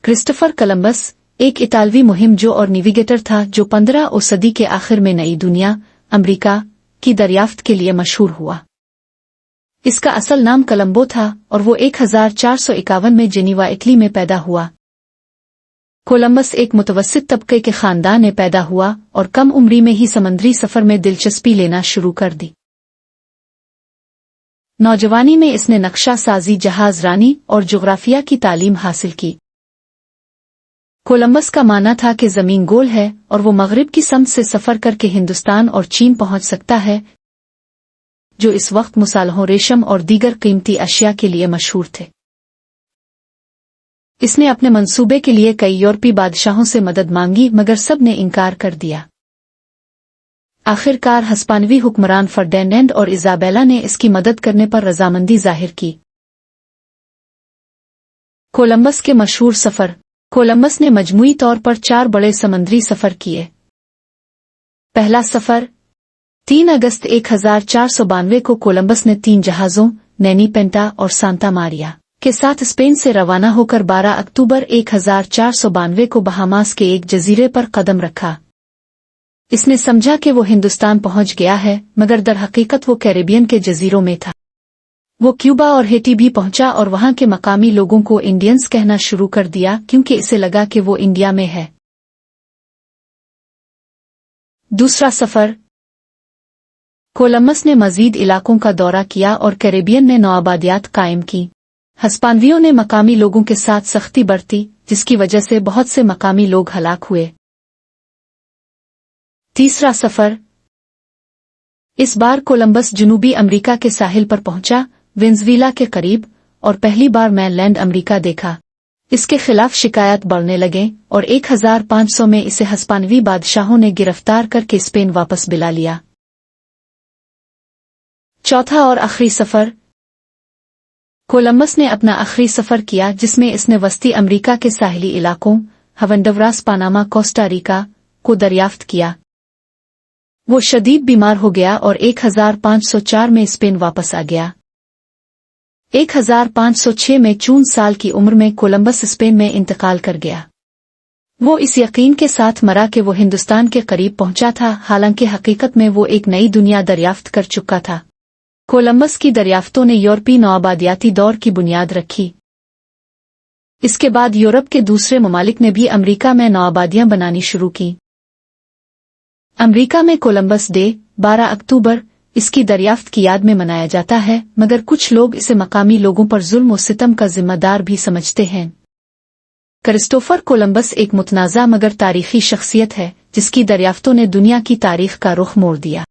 Christopher Columbus एक इतालवी मुहिम जो और नेविगेटर था जो 15वीं सदी के आखिर में नई दुनिया अमेरिका की दरियाफ्त के लिए मशहूर हुआ। इसका असल नाम कोलंबो था और वो 1451 में जेनीवा इटली में पैदा हुआ। कोलंबस एक मुतवस्सित तबके के खानदान में पैदा हुआ और कम उम्री में ही समुद्री सफर में दिलचस्पी लेना शुरू कर दी। नौजवानी में इसने नक्शा साजी, जहाज रानी और जोग्राफिया की तालीम हासिल की। कोलंबस का मानना था कि जमीन गोल है और वो मगरिब की समत से सफर करके हिंदुस्तान और चीन पहुंच सकता है, जो इस वक्त मुसाल्हों, रेशम और दीगर कीमती अशिया के लिए मशहूर थे। इसने अपने मंसूबे के लिए कई यूरोपीय बादशाहों से मदद मांगी मगर सब ने इनकार कर दिया। आखिरकार हस्पानवी हुक्मरान फर्डिनेंड और इजाबेला ने इसकी मदद करने पर रजामंदी जाहिर की। कोलंबस के मशहूर सफर। कोलंबस ने मजमूई तौर पर 4 बड़े समुद्री सफर किए। पहला सफर 3 अगस्त 1492 को कोलंबस ने 3 जहाजों नैनी, पेंटा और सांता मारिया के साथ स्पेन से रवाना होकर 12 अक्टूबर 1492 को बहामास के एक जजीरे पर कदम रखा। इसने समझा कि वो हिंदुस्तान पहुंच गया है, मगर दर हकीकत वो कैरेबियन के जजीरों में था। वो क्यूबा और हेटी भी पहुंचा और वहां के मकामी लोगों को इंडियंस कहना शुरू कर दिया क्योंकि इसे लगा कि वो इंडिया में है। दूसरा सफर। कोलंबस ने मजीद इलाकों का दौरा किया और कैरेबियन में नौआबादियात कायम की। हस्पानवियों ने मकामी लोगों के साथ सख्ती बरती, जिसकी वजह से बहुत से मकामी लोग हलाक हुए। तीसरा सफर। इस बार कोलंबस जनूबी अमेरिका के साहिल पर पहुंचा, वेनेजुएला के करीब, और पहली बार मैनलैंड अमेरिका देखा। इसके खिलाफ शिकायत बढ़ने लगे और 1500 में इसे हस्पानवी बादशाहों ने गिरफ्तार करके स्पेन वापस बुला लिया। चौथा और आखिरी सफर। कोलंबस ने अपना आखिरी सफर किया जिसमें इसने वस्ती अमेरिका के साहिली इलाकों हवंडरवास, पनामा, कोस्टा रिका को दरियाफ्त किया। वो शदीद बीमार हो गया और 1504 में स्पेन वापस आ गया। 1506 में 54 साल की उम्र में कोलंबस स्पेन में इंतकाल कर गया। वो इस यकीन के साथ मरा कि वो हिंदुस्तान के करीब पहुंचा था, हालांकि हकीकत में वो एक नई दुनिया दरियाफ्त कर चुका था। कोलंबस की दरियाफ्तों ने यूरोपीय नौआबादियाती दौर की बुनियाद रखी। इसके बाद यूरोप के दूसरे ममालिक ने भी अमेरिका में नौआबादियां बनानी शुरू की। अमेरिका में कोलंबस डे 12 अक्टूबर इसकी दरियाफ्त की याद में मनाया जाता है, मगर कुछ लोग इसे मकामी लोगों पर जुल्म और सितम का जिम्मेदार भी समझते हैं। क्रिस्टोफर कोलंबस एक मुतनाज़ा मगर तारीखी शख्सियत है जिसकी दरियाफ्तों ने दुनिया की तारीख का रुख मोड़ दिया।